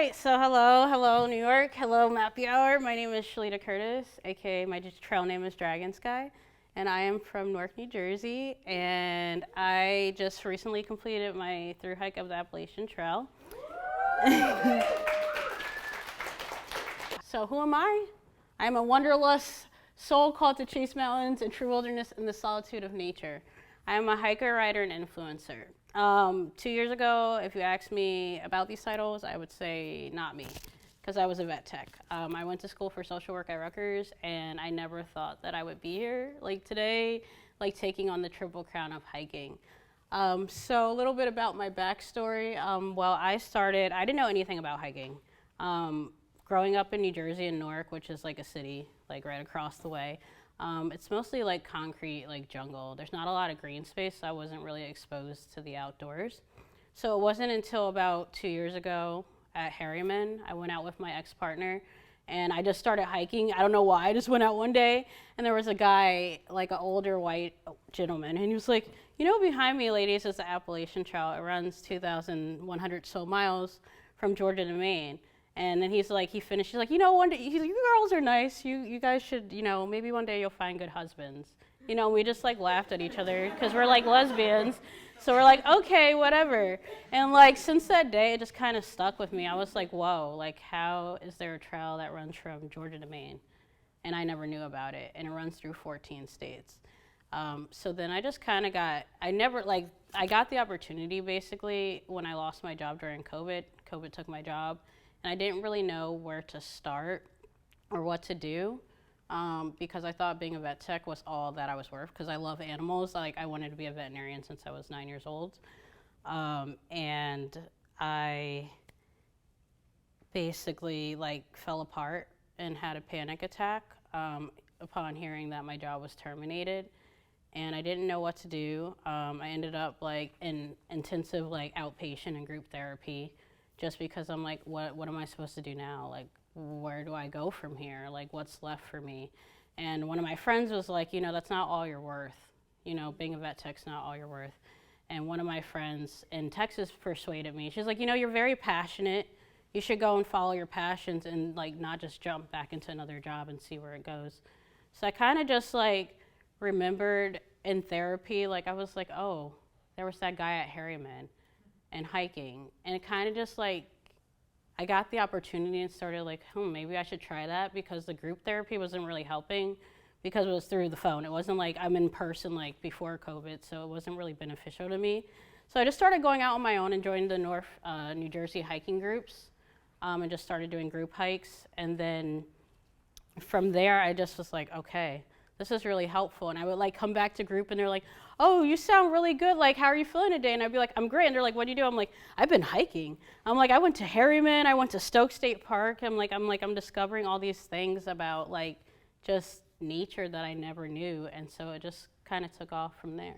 right, so hello New York, hello Mappy Hour. My name is Shilletha Curtis, aka my trail name is Dragonsky, and I am from Newark, New Jersey, and I just recently completed my through hike of the Appalachian Trail. So who am I? I'm a wanderlust soul called to chase mountains and true wilderness in the solitude of nature. I am a hiker, rider, and influencer. 2 years ago, if you asked me about these titles, I would say not me, because I was a vet tech. I went to school for social work at Rutgers, and I never thought that I would be here, like today, like taking on the triple crown of hiking. So a little bit about my backstory. Well, I didn't know anything about hiking. Growing up in New Jersey and Newark, which is like a city, like right across the way, it's mostly like concrete, like jungle. There's not a lot of green space, so I wasn't really exposed to the outdoors. So it wasn't until about 2 years ago at Harriman, I went out with my ex-partner, and I just started hiking. I don't know why, I just went out one day, and there was a guy, like an older white gentleman, and he was like, you know, behind me, ladies, is the Appalachian Trail. It runs 2,100 so miles from Georgia to Maine. And then he finished, he's like, you know, one day, you girls are nice, you guys should, you know, maybe one day you'll find good husbands. You know, we just like laughed at each other because we're like lesbians. So we're like, okay, whatever. And like, since that day, it just kind of stuck with me. I was like, whoa, like how is there a trail that runs from Georgia to Maine? And I never knew about it. And it runs through 14 states. So then I just kind of I got the opportunity basically when I lost my job during COVID. COVID took my job. And I didn't really know where to start or what to do because I thought being a vet tech was all that I was worth because I love animals. Like I wanted to be a veterinarian since I was 9 years old. And I basically like fell apart and had a panic attack upon hearing that my job was terminated. And I didn't know what to do. I ended up like in intensive like outpatient and group therapy. Just because I'm like, what am I supposed to do now? Like, where do I go from here? Like, what's left for me? And one of my friends was like, you know, that's not all you're worth. You know, being a vet tech's not all you're worth. And one of my friends in Texas persuaded me. She's like, you know, you're very passionate. You should go and follow your passions and like not just jump back into another job and see where it goes. So I kind of just like remembered in therapy, like I was like, oh, there was that guy at Harriman and hiking, and it kind of just like I got the opportunity and started like, maybe I should try that because the group therapy wasn't really helping because it was through the phone. It wasn't like I'm in person like before COVID, so it wasn't really beneficial to me. So I just started going out on my own and joined the North New Jersey hiking groups and just started doing group hikes. And then from there, I just was like, okay, this is really helpful. And I would like come back to group and they're like, oh, you sound really good. Like, how are you feeling today? And I'd be like, I'm great. And they're like, what do you do? I'm like, I've been hiking. I'm like, I went to Harriman. I went to Stoke State Park. I'm discovering all these things about like just nature that I never knew. And so it just kind of took off from there.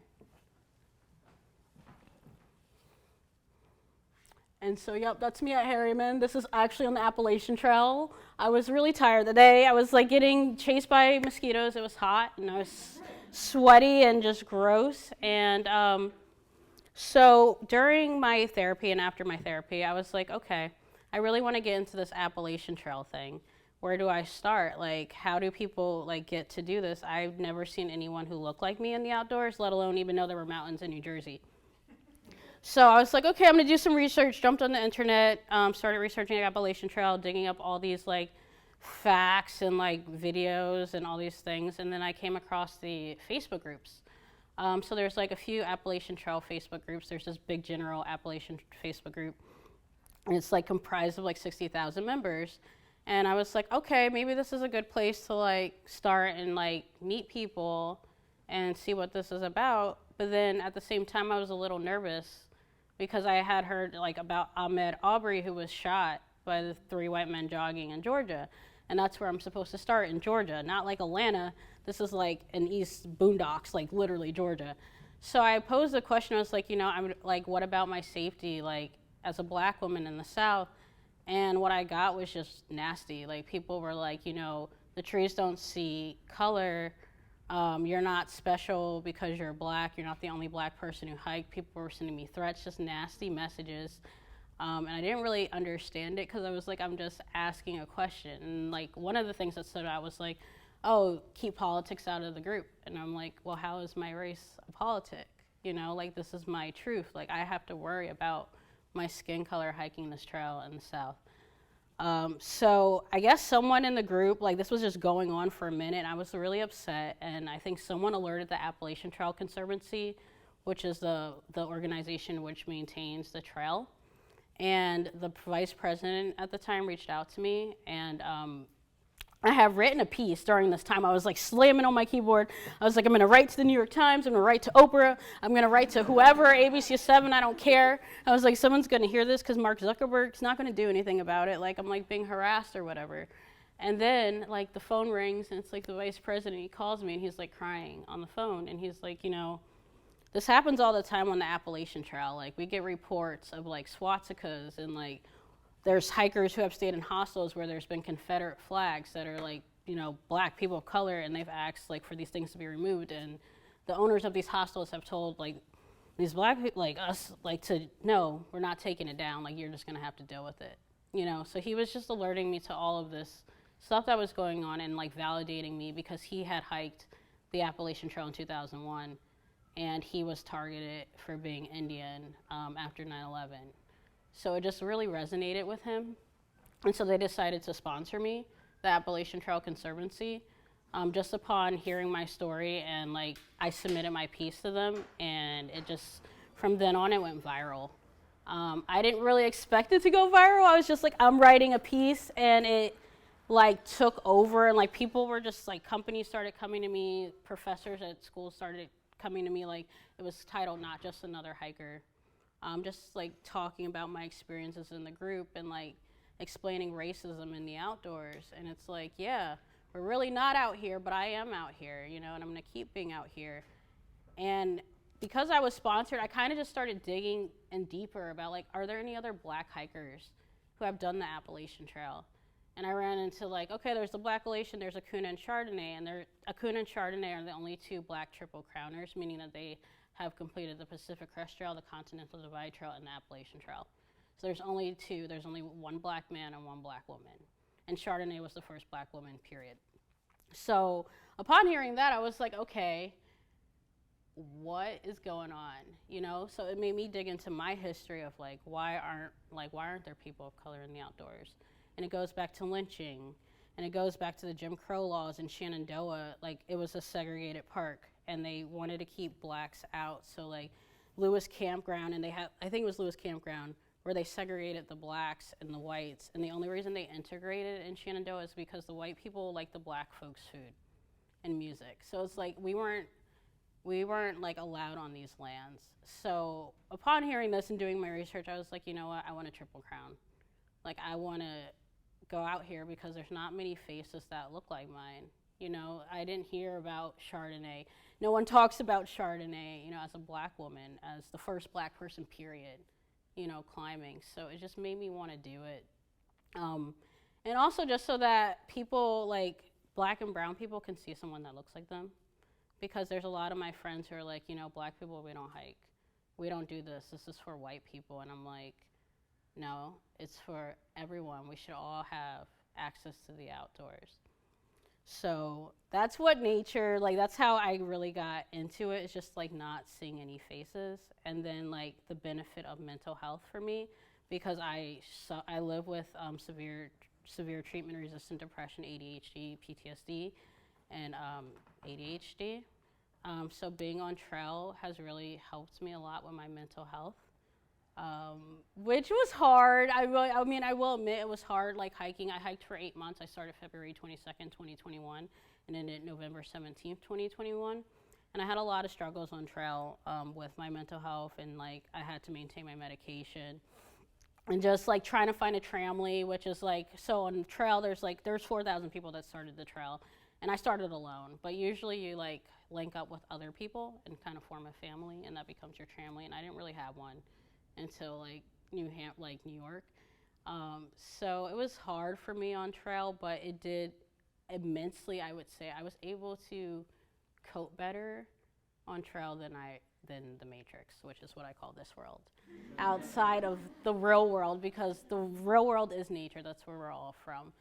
And so, yep, that's me at Harriman. This is actually on the Appalachian Trail. I was really tired the day. I was like getting chased by mosquitoes. It was hot and I was sweaty and just gross. And so during my therapy and after my therapy, I was like, okay, I really want to get into this Appalachian Trail thing. Where do I start? Like, how do people like get to do this? I've never seen anyone who looked like me in the outdoors, let alone even know there were mountains in New Jersey. So I was like, okay, I'm gonna do some research, jumped on the internet, started researching the Appalachian Trail, digging up all these like facts and like videos and all these things. And then I came across the Facebook groups. So there's like a few Appalachian Trail Facebook groups. There's this big general Appalachian Facebook group. And it's like comprised of like 60,000 members. And I was like, okay, maybe this is a good place to like start and like meet people and see what this is about. But then at the same time, I was a little nervous because I had heard like about Ahmaud Arbery, who was shot by the 3 white men jogging in Georgia. And that's where I'm supposed to start, in Georgia, not like Atlanta. This is like in East Boondocks, like literally Georgia. So I posed the question, I was like, you know, I'm like, what about my safety, like as a black woman in the South? And what I got was just nasty. Like people were like, you know, the trees don't see color. You're not special because you're black. You're not the only black person who hiked. People were sending me threats, just nasty messages. And I didn't really understand it because I was like, I'm just asking a question. And like one of the things that stood out was like, oh, keep politics out of the group. And I'm like, well, how is my race a politic? You know, like this is my truth. Like I have to worry about my skin color hiking this trail in the South. So I guess someone in the group, like this was just going on for a minute. I was really upset, and I think someone alerted the Appalachian Trail Conservancy, which is the organization which maintains the trail. And the vice president at the time reached out to me, and I have written a piece during this time. I was like slamming on my keyboard. I was like, I'm going to write to the New York Times. I'm going to write to Oprah. I'm going to write to whoever, ABC7, I don't care. I was like, someone's going to hear this because Mark Zuckerberg's not going to do anything about it. Like, I'm like being harassed or whatever. And then like the phone rings and it's like the vice president, he calls me and he's like crying on the phone. And he's like, you know, this happens all the time on the Appalachian Trail. Like we get reports of like swastikas and like there's hikers who have stayed in hostels where there's been Confederate flags that are like, you know, black people of color, and they've asked like for these things to be removed. And the owners of these hostels have told like these black people like us like to no, we're not taking it down. Like you're just gonna have to deal with it, you know. So he was just alerting me to all of this stuff that was going on and like validating me because he had hiked the Appalachian Trail in 2001, and he was targeted for being Indian after 9/11. So it just really resonated with him. And so they decided to sponsor me, the Appalachian Trail Conservancy, just upon hearing my story. And like I submitted my piece to them, and it just, from then on, it went viral. I didn't really expect it to go viral. I was just like, I'm writing a piece, and it like took over, and like people were just like, companies started coming to me, professors at school started coming to me. Like it was titled Not Just Another Hiker. Just like talking about my experiences in the group and like explaining racism in the outdoors. And it's like, yeah, we're really not out here, but I am out here, you know, and I'm gonna keep being out here. And because I was sponsored, I kind of just started digging in deeper about like, are there any other black hikers who have done the Appalachian Trail? And I ran into like, okay, there's the Black Appalachian, there's Acuna and Chardonnay, and Acuna and Chardonnay are the only two black triple crowners, meaning that they have completed the Pacific Crest Trail, the Continental Divide Trail, and the Appalachian Trail. So there's only two. There's only one black man and one black woman. And Chardonnay was the first black woman, period. So upon hearing that, I was like, okay, what is going on? You know, so it made me dig into my history of like, why aren't there people of color in the outdoors? And it goes back to lynching, and it goes back to the Jim Crow laws in Shenandoah. Like it was a segregated park, and they wanted to keep blacks out. So like Lewis Campground, and they had, I think it was Lewis Campground, where they segregated the blacks and the whites. And the only reason they integrated in Shenandoah is because the white people liked the black folks' food and music. So it's like we weren't like allowed on these lands. So upon hearing this and doing my research, I was like, you know what, I want a triple crown. Like I want to go out here because there's not many faces that look like mine. You know, I didn't hear about Chardonnay. No one talks about Chardonnay, you know, as a black woman, as the first black person, period, you know, climbing. So it just made me want to do it. And also just so that people, like black and brown people, can see someone that looks like them. Because there's a lot of my friends who are like, you know, black people, we don't hike. We don't do this. This is for white people. And I'm like, no, it's for everyone. We should all have access to the outdoors. So that's what nature, like that's how I really got into it. It's just like not seeing any faces, and then like the benefit of mental health for me, because I live with severe treatment resistant depression, ADHD, PTSD, and ADHD. So being on trail has really helped me a lot with my mental health. Which was hard. I will admit it was hard, like hiking. I hiked for 8 months. I started February 22nd, 2021, and ended November 17th, 2021. And I had a lot of struggles on trail with my mental health, and like I had to maintain my medication. And just like trying to find a tramily, which is like, so on trail there's 4,000 people that started the trail, and I started alone. But usually you like link up with other people and kind of form a family, and that becomes your tramily. And I didn't really have one until like New York. So it was hard for me on trail, but it did immensely, I would say. I was able to cope better on trail than I than the Matrix, which is what I call this world. Outside of the real world, because the real world is nature. That's where we're all from.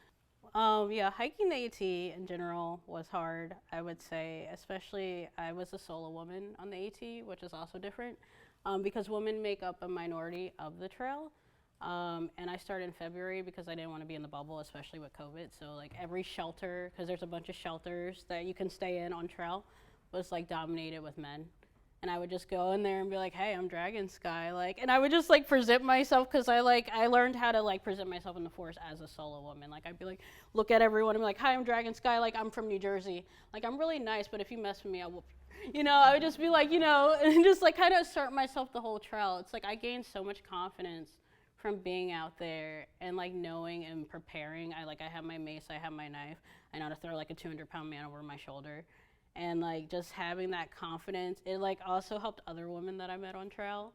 Yeah, hiking the AT in general was hard, I would say, especially I was a solo woman on the AT, which is also different because women make up a minority of the trail. And I started in February because I didn't want to be in the bubble, especially with COVID. So like every shelter, because there's a bunch of shelters that you can stay in on trail, was like dominated with men. And I would just go in there and be like, hey, I'm Dragonsky, like, and I would just like present myself because I learned how to like present myself in the forest as a solo woman. Like I'd be like, look at everyone and be like, hi, I'm Dragonsky, like I'm from New Jersey. Like I'm really nice, but if you mess with me, I'll whoop you. You know, I would just be like, you know, and just like kind of assert myself the whole trail. It's like I gained so much confidence from being out there and like knowing and preparing. I have my mace, I have my knife. I know how to throw like a 200-pound man over my shoulder. And like just having that confidence, it like also helped other women that I met on trail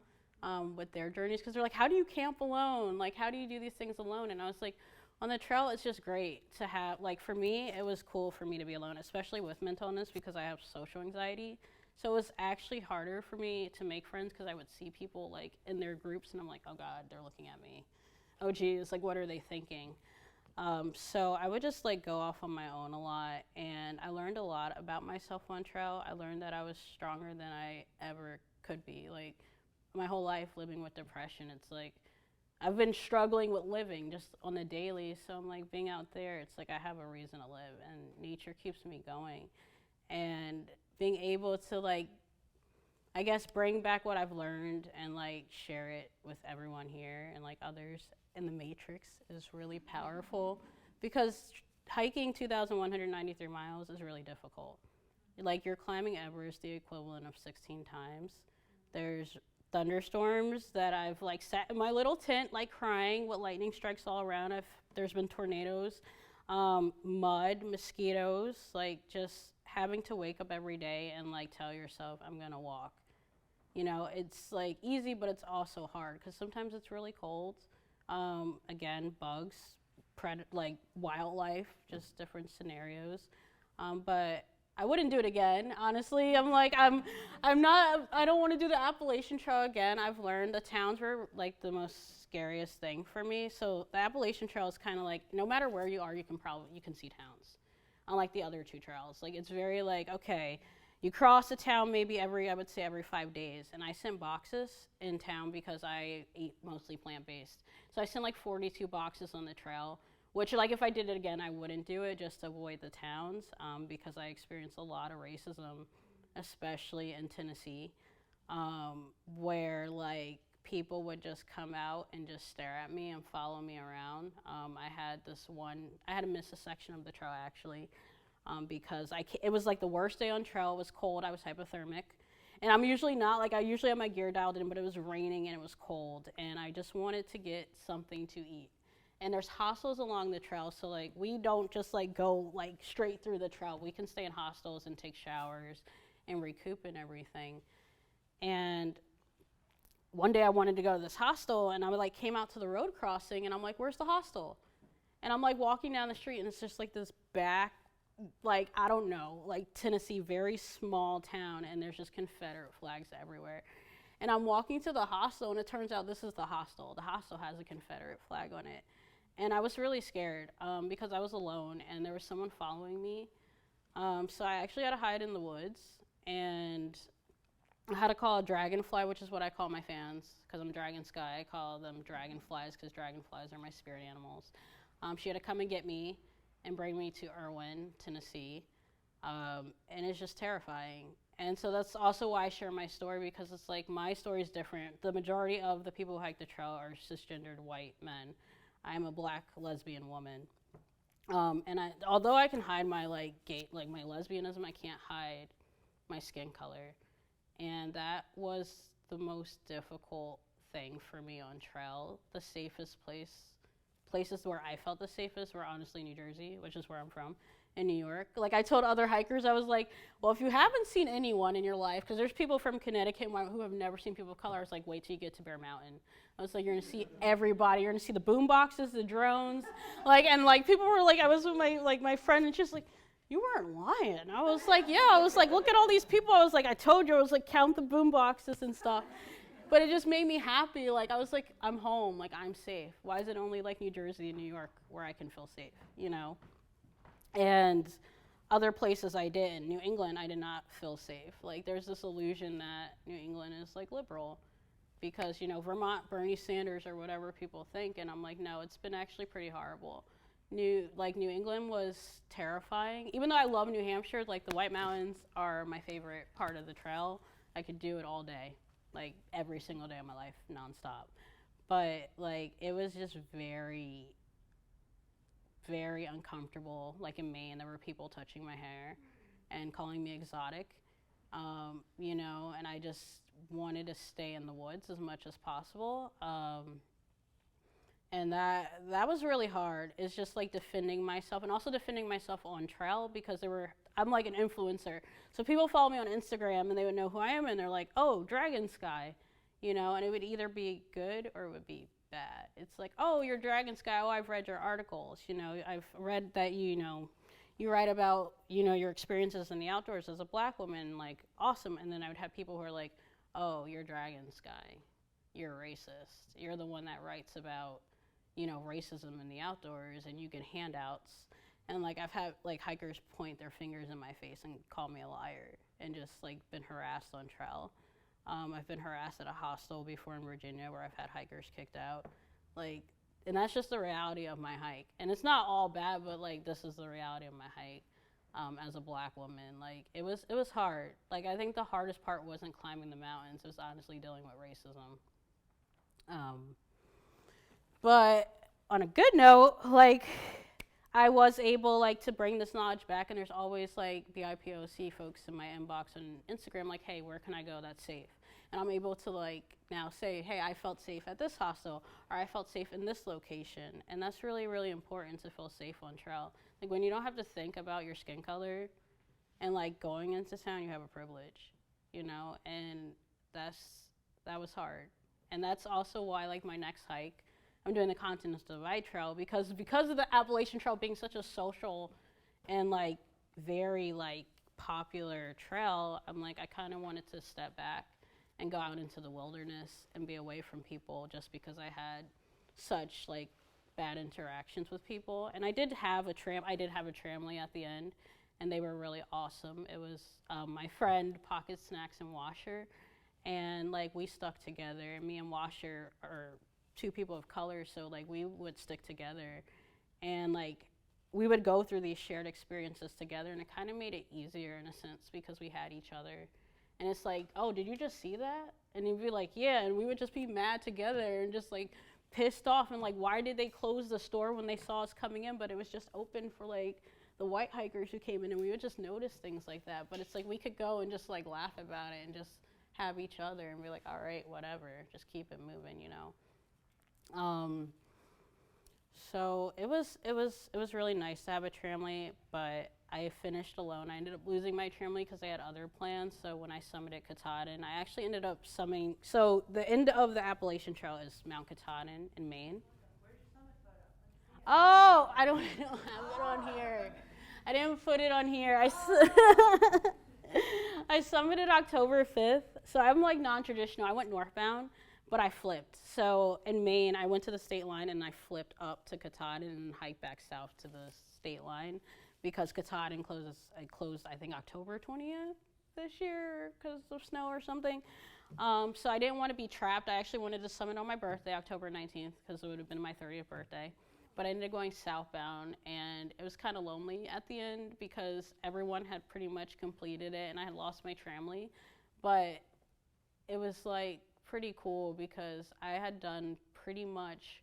with their journeys, because they're like, how do you camp alone? Like, how do you do these things alone? And I was like, on the trail, it's just great to have, like for me, it was cool for me to be alone, especially with mental illness because I have social anxiety. So it was actually harder for me to make friends because I would see people like in their groups and I'm like, oh God, they're looking at me. Oh geez, like what are they thinking? So I would just like go off on my own a lot, and I learned a lot about myself on trail. I learned that I was stronger than I ever could be. Like my whole life living with depression, it's like I've been struggling with living just on the daily. So I'm like being out there, it's like I have a reason to live, and nature keeps me going. And being able to like, I guess, bring back what I've learned and like share it with everyone here and like others in the Matrix is really powerful, because hiking 2,193 miles is really difficult. Like you're climbing Everest the equivalent of 16 times. There's thunderstorms that I've like sat in my little tent like crying with lightning strikes all around. There's been tornadoes, mud, mosquitoes, like just having to wake up every day and like tell yourself I'm gonna walk. You know, it's like easy, but it's also hard because sometimes it's really cold. Again, bugs, like wildlife, just different scenarios. But I wouldn't do it again, honestly. I'm like, I don't want to do the Appalachian Trail again. I've learned the towns were like the most scariest thing for me. So the Appalachian Trail is kind of like, no matter where you are, you can see towns. Unlike the other two trails. Like it's very like, okay, you cross a town maybe I would say every 5 days. And I sent boxes in town because I eat mostly plant-based. So I sent like 42 boxes on the trail, which like if I did it again, I wouldn't do it just to avoid the towns because I experienced a lot of racism, especially in Tennessee, where like people would just come out and just stare at me and follow me around. I had to miss a section of the trail actually because it was like the worst day on trail. It was cold, I was hypothermic. And I'm usually not, like I usually have my gear dialed in, but it was raining and it was cold. And I just wanted to get something to eat. And there's hostels along the trail, so like we don't just like go like straight through the trail. We can stay in hostels and take showers and recoup and everything. And one day I wanted to go to this hostel, and I like came out to the road crossing, and I'm like, where's the hostel? And I'm like walking down the street, and it's just like this back, like, I don't know, like Tennessee, very small town, and there's just Confederate flags everywhere. And I'm walking to the hostel, and it turns out this is the hostel. The hostel has a Confederate flag on it. And I was really scared because I was alone, and there was someone following me. So I actually had to hide in the woods, and I had to call a dragonfly, which is what I call my fans, because I'm Dragonsky. I call them dragonflies because dragonflies are my spirit animals. She had to come and get me and bring me to Irwin, Tennessee, and it's just terrifying. And so that's also why I share my story, because it's like my story is different. The majority of the people who hike the trail are cisgendered white men. I'm a black lesbian woman. And although I can hide my my lesbianism, I can't hide my skin color. And that was the most difficult thing for me on trail. The safest places where I felt the safest were honestly New Jersey, which is where I'm from, and New York. Like I told other hikers, I was like, well, if you haven't seen anyone in your life, because there's people from Connecticut who have never seen people of color, I was like, wait till you get to Bear Mountain. I was like, you're gonna see everybody. You're gonna see the boom boxes, the drones, and people were like, I was with my friend, and she's like, you weren't lying. I was like, yeah. I was like, look at all these people. I was like, I told you. I was like, count the boom boxes and stuff. But it just made me happy. Like, I was like, I'm home. Like, I'm safe. Why is it only like New Jersey and New York where I can feel safe, you know? And other places I didn't. New England, I did not feel safe. Like, there's this illusion that New England is like liberal because, you know, Vermont, Bernie Sanders or whatever people think. And I'm like, no, it's been actually pretty horrible. New England was terrifying. Even though I love New Hampshire, like the White Mountains are my favorite part of the trail. I could do it all day, like every single day of my life, nonstop. But like it was just very, very uncomfortable. Like in Maine, there were people touching my hair and calling me exotic, you know, and I just wanted to stay in the woods as much as possible. And that was really hard. It's just like defending myself and also defending myself on trail because I'm like an influencer. So people follow me on Instagram and they would know who I am and they're like, oh, Dragonsky, you know, and it would either be good or it would be bad. It's like, oh, you're Dragonsky. Oh, I've read your articles. You know, I've read that, you know, you write about, you know, your experiences in the outdoors as a black woman, like, awesome. And then I would have people who are like, oh, you're Dragonsky. You're racist. You're the one that writes about, you know, racism in the outdoors and you get handouts. And like I've had like hikers point their fingers in my face and call me a liar and just like been harassed on trail. I've been harassed at a hostel before in Virginia where I've had hikers kicked out. Like, and that's just the reality of my hike. And it's not all bad, but like this is the reality of my hike as a black woman. Like it was hard. Like I think the hardest part wasn't climbing the mountains. It was honestly dealing with racism. But on a good note, like I was able like to bring this knowledge back, and there's always like BIPOC folks in my inbox on Instagram like, hey, where can I go that's safe? And I'm able to like now say, hey, I felt safe at this hostel, or I felt safe in this location. And that's really, really important to feel safe on trail. Like when you don't have to think about your skin color and like going into town, you have a privilege, you know, and that was hard. And that's also why like my next hike, I'm doing the Continental Divide Trail because of the Appalachian Trail being such a social and like very like popular trail. I'm like I kind of wanted to step back and go out into the wilderness and be away from people just because I had such like bad interactions with people. And I did have a tramley at the end, and they were really awesome. It was my friend Pocket Snacks and Washer, and like we stuck together. And me and Washer are two people of color, so like we would stick together and like we would go through these shared experiences together, and it kind of made it easier in a sense because we had each other. And it's like, oh, did you just see that? And he'd be like, yeah, and we would just be mad together and just like pissed off and like, why did they close the store when they saw us coming in, but it was just open for like the white hikers who came in, and we would just notice things like that. But it's like we could go and just like laugh about it and just have each other and be like, all right, whatever, just keep it moving, you know. So it was really nice to have a tramley, but I finished alone. I ended up losing my tramley because I had other plans. So when I summited Katahdin, I actually ended up summiting. So the end of the Appalachian Trail is Mount Katahdin in Maine. Where's your summit photo? Oh, I don't have it on here. I didn't put it on here. I summited October 5th. So I'm like non-traditional. I went northbound, but I flipped. So in Maine, I went to the state line and I flipped up to Katahdin and hiked back south to the state line because Katahdin closed I think October 20th this year because of snow or something. So I didn't want to be trapped. I actually wanted to summit on my birthday, October 19th, because it would have been my 30th birthday. But I ended up going southbound, and it was kind of lonely at the end because everyone had pretty much completed it, and I had lost my tramley. But it was like pretty cool because I had done pretty much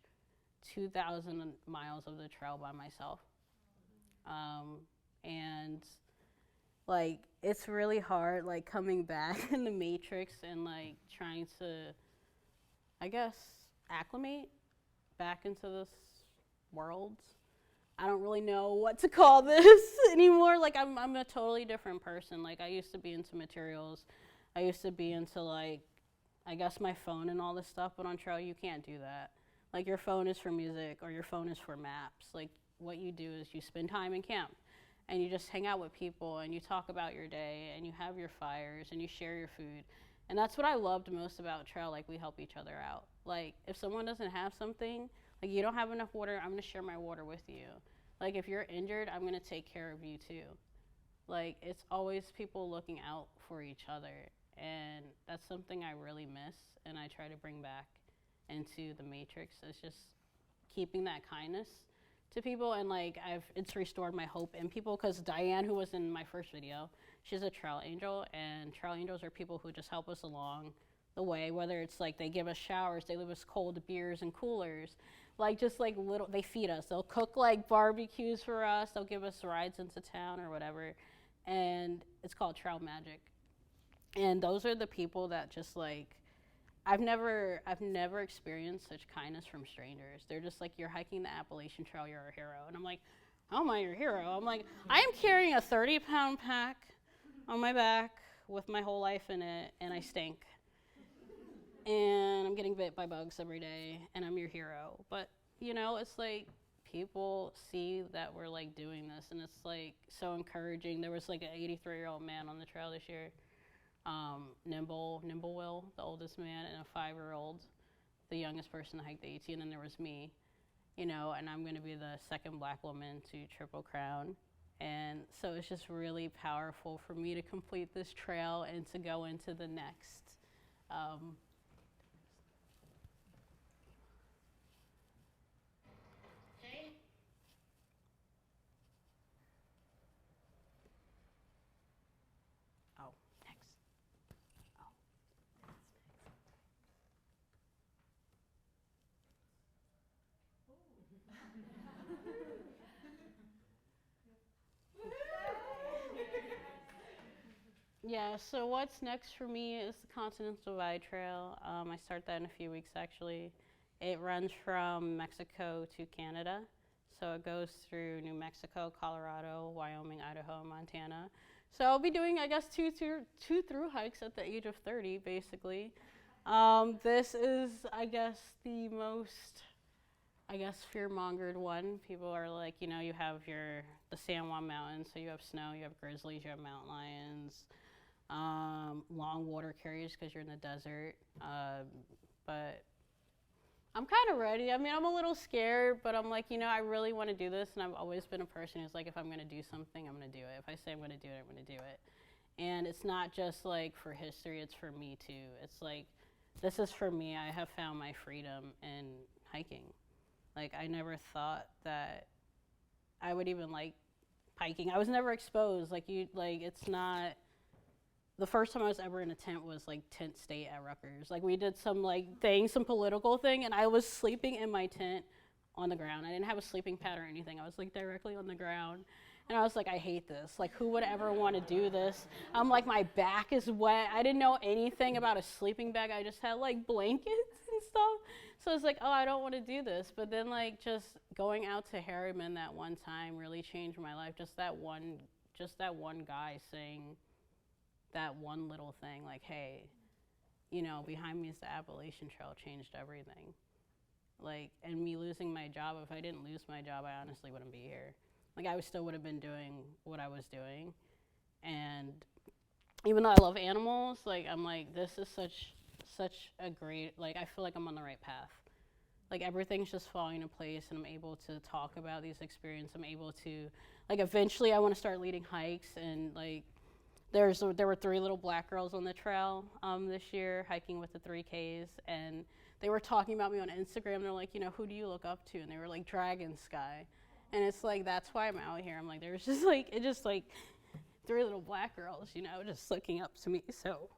2,000 miles of the trail by myself. And like it's really hard like coming back in the matrix and like trying to, I guess, acclimate back into this world. I don't really know what to call this anymore. Like I'm a totally different person. Like I used to be into materials. I used to be into like, I guess my phone and all this stuff, but on trail you can't do that. Like your phone is for music or your phone is for maps. Like what you do is you spend time in camp. and you just hang out with people and you talk about your day and you have your fires and you share your food. And that's what I loved most about trail. Like, we help each other out. Like, if someone doesn't have something, like, you don't have enough water, I'm gonna share my water with you. Like, if you're injured, I'm gonna take care of you too. Like, it's always people looking out for each other, and that's something I really miss and I try to bring back into the matrix. It's just keeping that kindness to people, and like it's restored my hope in people, because Diane, who was in my first video, she's a trail angel, and trail angels are people who just help us along the way, whether it's like they give us showers, they leave us cold beers and coolers, like just like little, they feed us, they'll cook like barbecues for us, they'll give us rides into town or whatever, and it's called trail magic. And those are the people that just like, I've never experienced such kindness from strangers. They're just like, you're hiking the Appalachian Trail, you're a hero. And I'm like, how am I your hero? I'm like, I am carrying a 30-pound pack on my back with my whole life in it, and I stink. And I'm getting bit by bugs every day, and I'm your hero. But, you know, it's like people see that we're like doing this, and it's like so encouraging. There was like an 83-year-old man on the trail this year. Nimble Will, the oldest man, and a 5-year-old, the youngest person to hike the AT, and then there was me, you know, and I'm gonna be the second Black woman to Triple Crown. And so it's just really powerful for me to complete this trail and to go into the next. Okay. Oh, next. Oh, yeah, so what's next for me is the Continental Divide Trail. I start that in a few weeks, actually. It runs from Mexico to Canada. So it goes through New Mexico, Colorado, Wyoming, Idaho, Montana. So I'll be doing, I guess, two through hikes at the age of 30, basically. This is, I guess, the most, I guess, fear-mongered one. People are like, you know, you have the San Juan Mountains, so you have snow, you have grizzlies, you have mountain lions, long water carriers because you're in the desert. But I'm kind of ready. I mean, I'm a little scared, but I'm like, you know, I really want to do this, and I've always been a person who's like, if I'm going to do something, I'm going to do it. If I say I'm going to do it, I'm going to do it. And it's not just like for history, it's for me too. It's like, this is for me. I have found my freedom in hiking. Like, I never thought that I would even like hiking. I was never exposed. Like, it's not, the first time I was ever in a tent was like tent state at Rutgers. Like, we did some like thing, some political thing, and I was sleeping in my tent on the ground. I didn't have a sleeping pad or anything. I was like directly on the ground. And I was like, I hate this. Like, who would ever want to do this? I'm like, my back is wet. I didn't know anything about a sleeping bag. I just had like blankets and stuff. So I was like, oh, I don't want to do this. But then like just going out to Harriman that one time really changed my life. Just that one guy saying that one little thing, like, hey, you know, behind me is the Appalachian Trail, changed everything. Like, and me losing my job, if I didn't lose my job, I honestly wouldn't be here. Like, I still would have been doing what I was doing. And even though I love animals, like, I'm like, this is such a great, like, I feel like I'm on the right path. Like, everything's just falling into place, and I'm able to talk about these experiences. I'm able to, like, eventually I want to start leading hikes, and like, there were 3 little Black girls on the trail this year hiking with the 3Ks, and they were talking about me on Instagram. They're like, you know, who do you look up to? And they were like, Dragonsky. And it's like, that's why I'm out here. I'm like, there's just like, it just like 3 little Black girls, you know, just looking up to me. So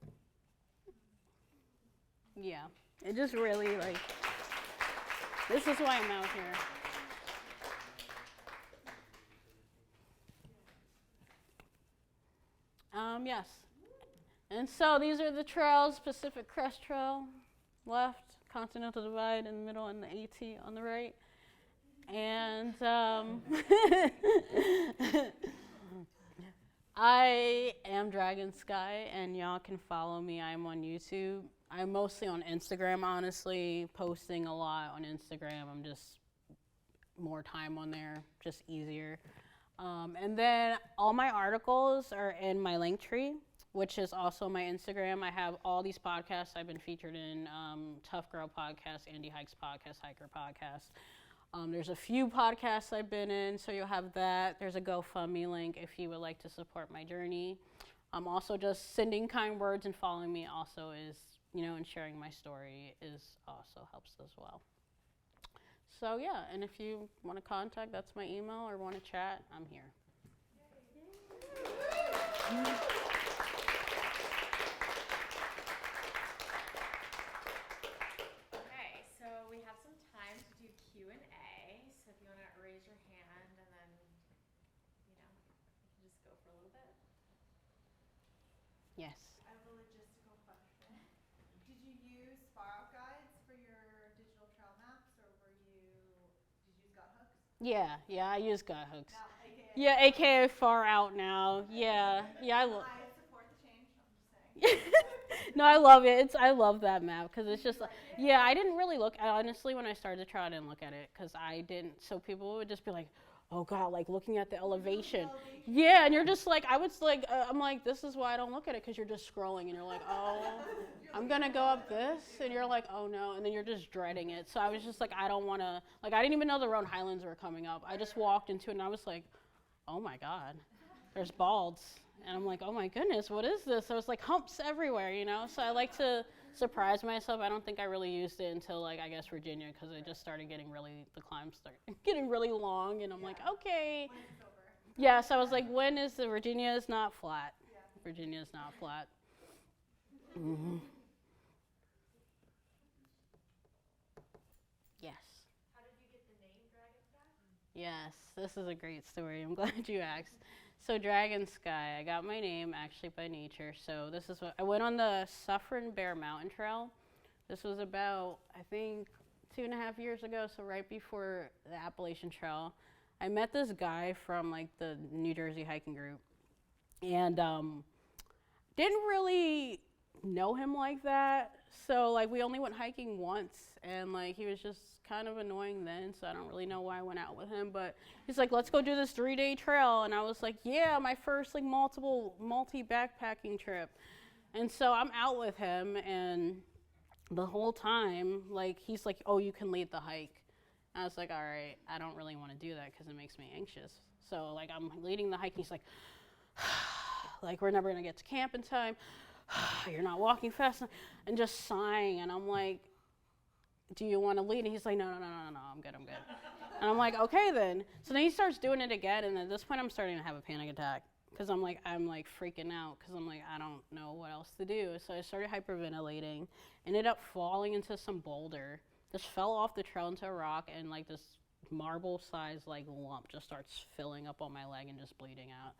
yeah, it just really like, this is why I'm out here. Yes. And so these are the trails: Pacific Crest Trail, left, Continental Divide in the middle, and the AT on the right. And I am Dragonsky, and y'all can follow me. I'm on YouTube. I'm mostly on Instagram, honestly, posting a lot on Instagram. I'm just more time on there, just easier. And then all my articles are in my link tree, which is also my Instagram. I have all these podcasts I've been featured in: Tough Girl Podcast, Andy Hikes Podcast, Hiker Podcast. There's a few podcasts I've been in, so you'll have that. There's a GoFundMe link if you would like to support my journey. Also, just sending kind words and following me also is, and sharing my story is also helps as well. So yeah, and if you want to contact, that's my email, or want to chat, I'm here. Okay, so we have some time to do Q&A. So if you want to raise your hand, and then, we can just go for a little bit. Yes. I have a logistical question. Did you use file guides for your digital trail maps, or did you use gut hooks? Yeah, I use gut hooks. Now, AKA. Yeah, AKA far out now. Yeah, I support the change. I'm just saying. No, I love it. I love that map because it's just like, yeah, I didn't really look. Honestly, when I started to try, I didn't look at it because I didn't. So people would just be like, oh God, like looking at the elevation. Yeah, and you're just like, I'm like, this is why I don't look at it, because you're just scrolling and you're like, oh, I'm gonna go up this, and you're like, oh no, and then you're just dreading it. So I was just like, I don't want to. Like, I didn't even know the Roan Highlands were coming up. I just walked into it and I was like, oh my God, there's balds. And I'm like, oh my goodness, what is this? So it's like humps everywhere, So I like to surprise myself. I don't think I really used it until, like, I guess Virginia, because it just started getting the climbs started getting really long. And I'm like, okay. When it's over. Yeah, so I was like, when is the Virginia is not flat? Yeah. Virginia is not flat. Mm-hmm. Yes. How did you get the name Dragonsky? Yes, this is a great story. I'm glad you asked. So Dragonsky, I got my name actually by nature. So this is what I went on the Suffern Bear Mountain Trail. This was about, I think, 2.5 years ago, so right before the Appalachian Trail. I met this guy from like the New Jersey hiking group, and didn't really know him like that. So like we only went hiking once, and like he was just kind of annoying then, so I don't really know why I went out with him. But he's like, let's go do this 3-day trail, and I was like, yeah, my first like multi backpacking trip. And so I'm out with him, and the whole time, like, he's like, oh, you can lead the hike. And I was like, all right, I don't really want to do that because it makes me anxious. So like I'm leading the hike, and he's like, like, we're never gonna get to camp in time. You're not walking fast enough, and just sighing. And I'm like, do you want to lead? And he's like, no, I'm good. And I'm like, okay then. So then he starts doing it again, and at this point I'm starting to have a panic attack because I'm like freaking out because I'm like, I don't know what else to do. So I started hyperventilating, ended up falling into some boulder, just fell off the trail into a rock, and like this marble-sized like lump just starts filling up on my leg and just bleeding out.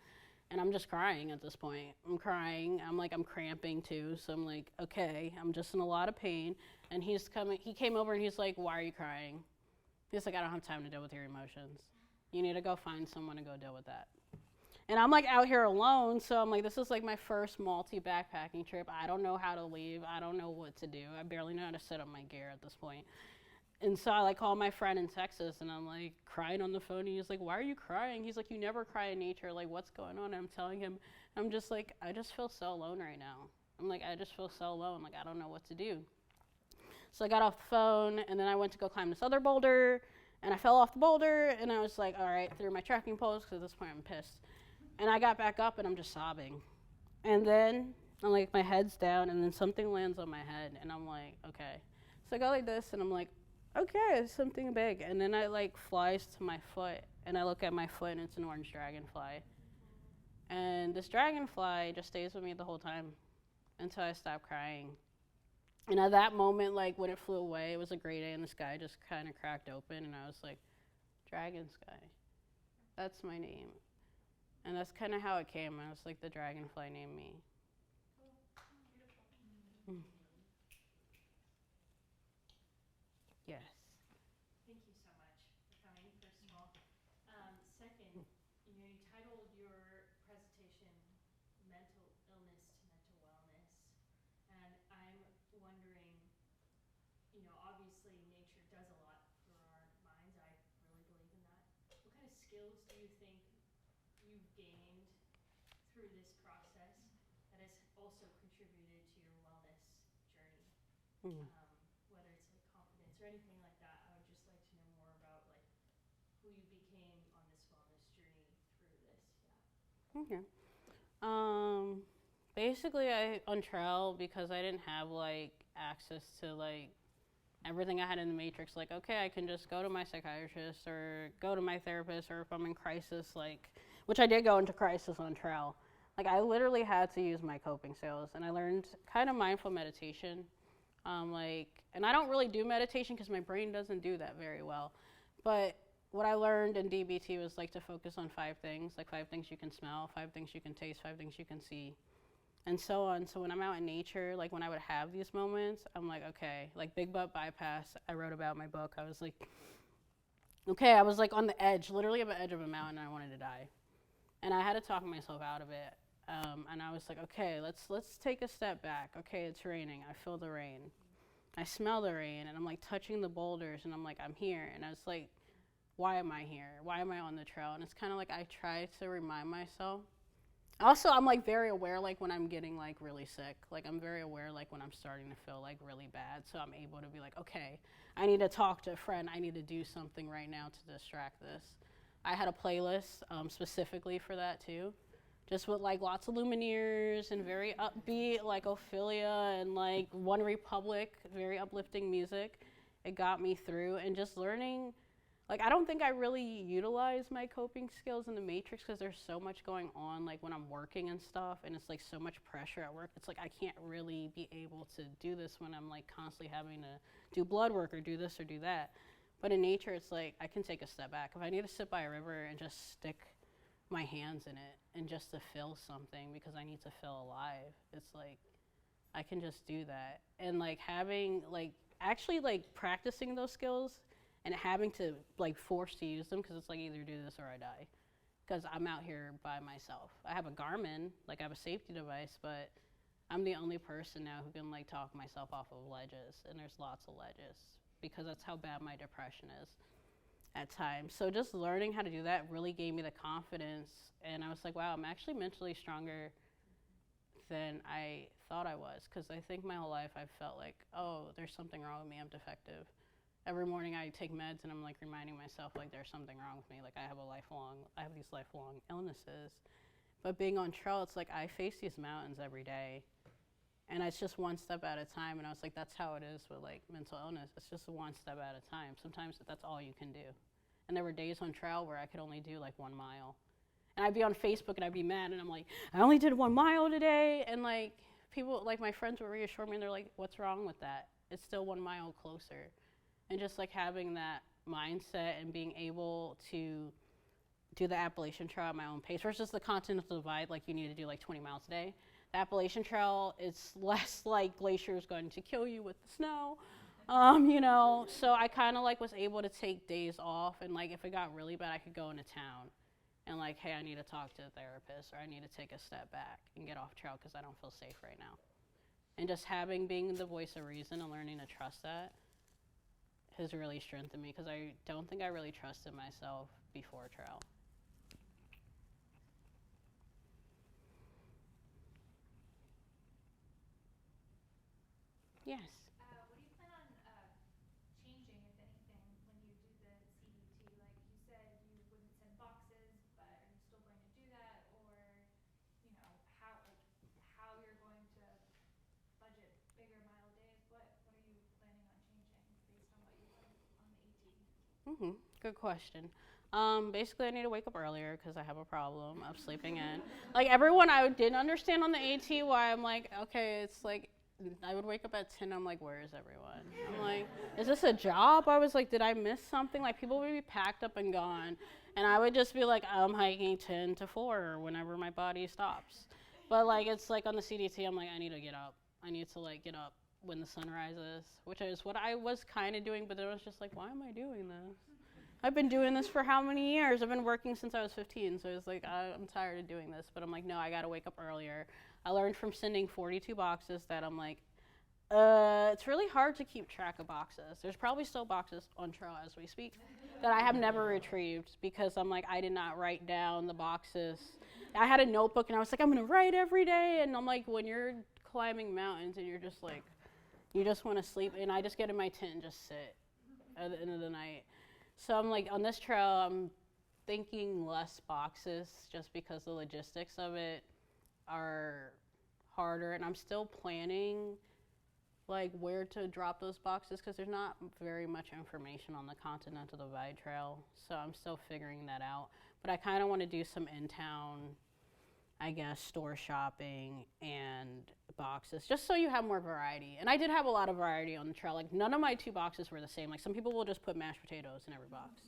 And I'm just crying at this point. I'm crying. I'm cramping too. So I'm like, okay, I'm just in a lot of pain. And he came over and he's like, why are you crying? He's like, I don't have time to deal with your emotions. You need to go find someone to go deal with that. And I'm like out here alone. So I'm like, this is like my first multi-backpacking trip. I don't know how to leave. I don't know what to do. I barely know how to set up my gear at this point. And so I like call my friend in Texas, and I'm like crying on the phone, and he's like, why are you crying? He's like, you never cry in nature, like what's going on? And I'm telling him, I'm just like, I just feel so alone right now. I'm like, I just feel so alone, like I don't know what to do. So I got off the phone, and then I went to go climb this other boulder, and I fell off the boulder, and I was like, all right, threw my trekking poles, because at this point I'm pissed. And I got back up, and I'm just sobbing. And then I'm like, my head's down, and then something lands on my head, and I'm like, okay. So I go like this, and I'm like, okay, it's something big. And then I like flies to my foot, and I look at my foot, and it's an orange dragonfly. And this dragonfly just stays with me the whole time until I stop crying. And at that moment, like when it flew away, it was a gray day, and the sky just kind of cracked open, and I was like, Dragonsky, that's my name. And that's kind of how it came. I was like, the dragonfly named me. Mm. Yes. Thank you so much for coming, first of all. Second, you titled your presentation Mental Illness to Mental Wellness. And I'm wondering, obviously nature does a lot for our minds. I really believe in that. What kind of skills do you think gained through this process that has also contributed to your wellness journey? Mm. Whether it's like confidence or anything like that, I would just like to know more about like who you became on this wellness journey through this. Yeah. Okay. Basically, I on trail because I didn't have like access to like everything I had in the matrix. Like, okay, I can just go to my psychiatrist or go to my therapist, or if I'm in crisis, like, which I did go into crisis on trail. Like, I literally had to use my coping skills, and I learned kind of mindful meditation. And I don't really do meditation because my brain doesn't do that very well. But what I learned in DBT was like to focus on 5 things, like 5 things you can smell, 5 things you can taste, 5 things you can see, and so on. So when I'm out in nature, like when I would have these moments, I'm like, okay, like big butt bypass. I wrote about in my book. I was like, okay, I was like on the edge, literally on the edge of a mountain, and I wanted to die, and I had to talk myself out of it. And I was like, okay, let's take a step back. Okay, it's raining. I feel the rain. I smell the rain, and I'm like touching the boulders, and I'm like, I'm here. And I was like, why am I here? Why am I on the trail? And it's kind of like I try to remind myself. Also, I'm like very aware, like when I'm getting like really sick. Like I'm very aware, like when I'm starting to feel like really bad. So I'm able to be like, okay, I need to talk to a friend. I need to do something right now to distract this. I had a playlist specifically for that too, just with like lots of Lumineers and very upbeat, like Ophelia and like One Republic, very uplifting music. It got me through, and just learning. Like, I don't think I really utilize my coping skills in the matrix because there's so much going on, like when I'm working and stuff, and it's like so much pressure at work. It's like I can't really be able to do this when I'm like constantly having to do blood work or do this or do that. But in nature, it's like I can take a step back. If I need to sit by a river and just stick my hands in it and just to feel something because I need to feel alive, it's like I can just do that. And like having like actually like practicing those skills and having to like force to use them because it's like either do this or I die because I'm out here by myself. I have a Garmin, like I have a safety device, but I'm the only person now who can like talk myself off of ledges, and there's lots of ledges because that's how bad my depression is at times. So just learning how to do that really gave me the confidence, and I was like, wow, I'm actually mentally stronger than I thought I was, because I think my whole life I've felt like, oh, there's something wrong with me, I'm defective. Every morning I take meds and I'm like reminding myself like there's something wrong with me, like I have these lifelong illnesses. But being on trail, it's like I face these mountains every day, and it's just one step at a time. And I was like, that's how it is with like mental illness. It's just one step at a time. Sometimes that's all you can do. And there were days on trail where I could only do like 1 mile. And I'd be on Facebook and I'd be mad, and I'm like, I only did 1 mile today. And like people, like my friends would reassure me, and they're like, what's wrong with that? It's still 1 mile closer. And just like having that mindset and being able to do the Appalachian Trail at my own pace versus the Continental Divide, like you need to do like 20 miles a day. The Appalachian Trail is less like glaciers going to kill you with the snow, So I kind of like was able to take days off, and like if it got really bad, I could go into town and like, hey, I need to talk to a therapist, or I need to take a step back and get off trail because I don't feel safe right now. And just being the voice of reason and learning to trust that has really strengthened me, because I don't think I really trusted myself before trail. Yes. What do you plan on changing, if anything, when you do the CBT? Like you said, you wouldn't send boxes, but are you still going to do that, or how you're going to budget bigger mile days? What are you planning on changing based on what you learned on the AT? Good question. Basically, I need to wake up earlier because I have a problem of sleeping in. Like everyone, I didn't understand on the AT why I'm like, okay, it's like I would wake up at 10. I'm like, where is everyone? I'm like, is this a job? I was like, did I miss something? Like people would be packed up and gone, and I would just be like, I'm hiking 10 to 4 whenever my body stops. But like it's like on the CDT, I'm like, I need to get up. I need to like get up when the sun rises, which is what I was kind of doing, but it was just like, why am I doing this? I've been doing this for how many years? I've been working since I was 15, so it's like, I'm tired of doing this. But I'm like, no, I gotta wake up earlier. I learned from sending 42 boxes that I'm like, It's really hard to keep track of boxes. There's probably still boxes on trail as we speak that I have never retrieved because I'm like, I did not write down the boxes. I had a notebook and I was like, I'm gonna write every day. And I'm like, when you're climbing mountains and you're just like, you just want to sleep. And I just get in my tent and just sit at the end of the night. So I'm like, on this trail, I'm thinking less boxes just because the logistics of it are harder. And I'm still planning like where to drop those boxes because there's not very much information on the Continental Divide Trail, so I'm still figuring that out. But I kind of want to do some in-town, I guess, store shopping and boxes, just so you have more variety. And I did have a lot of variety on the trail. Like none of my 2 boxes were the same. Like some people will just put mashed potatoes in every box.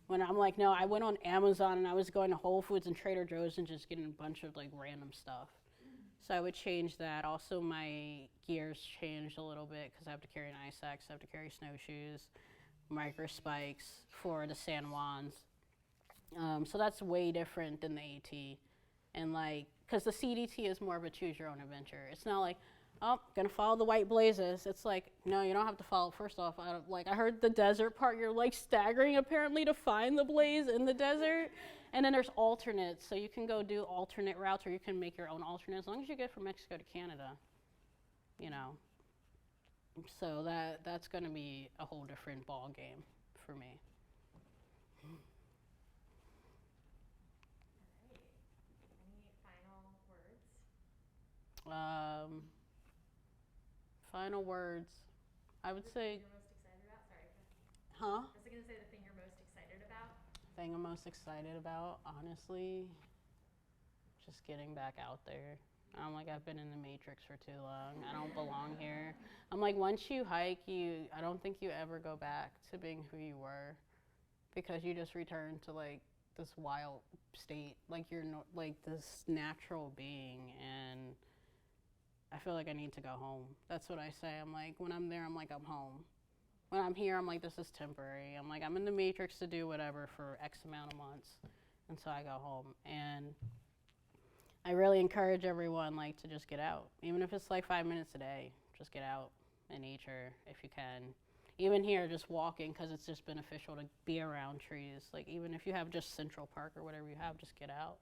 When I'm like, no, I went on Amazon and I was going to Whole Foods and Trader Joe's and just getting a bunch of like random stuff. So I would change that. Also, my gears changed a little bit because I have to carry an ice axe, I have to carry snowshoes, micro spikes for the San Juans. So that's way different than the AT. And like, because the CDT is more of a choose your own adventure. It's not like, oh, gonna follow the white blazes. It's like, no, you don't have to follow. First off, I heard the desert part, you're like staggering apparently to find the blaze in the desert. And then there's alternates, so you can go do alternate routes or you can make your own alternate as long as you get from Mexico to Canada, you know. So that's gonna be a whole different ball game for me. All right. Any final words? Final words, I would say. You're most excited about? Sorry. Huh? I was going to say the thing you're most excited about. Thing I'm most excited about, honestly, just getting back out there. I'm like, I've been in the matrix for too long. I don't belong here. I'm like, once you hike, I don't think you ever go back to being who you were, because you just return to like this wild state, like you're like this natural being. And I feel like I need to go home. That's what I say. I'm like, when I'm there, I'm like, I'm home. When I'm here, I'm like, this is temporary. I'm like, I'm in the matrix to do whatever for X amount of months until I go home. And I really encourage everyone like to just get out, even if it's like 5 minutes a day. Just get out in nature if you can. Even here, just walking, because it's just beneficial to be around trees. Like even if you have just Central Park or whatever you have, just get out.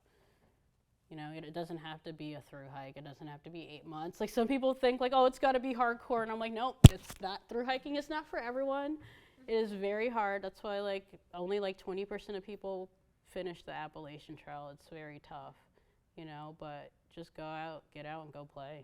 You know, it doesn't have to be a through hike. It doesn't have to be 8 months. Like some people think like, oh, it's got to be hardcore. And I'm like, nope, it's not. Through hiking is not for everyone. It is very hard. That's why like only like 20% of people finish the Appalachian Trail. It's very tough, you know, but just go out, get out and go play.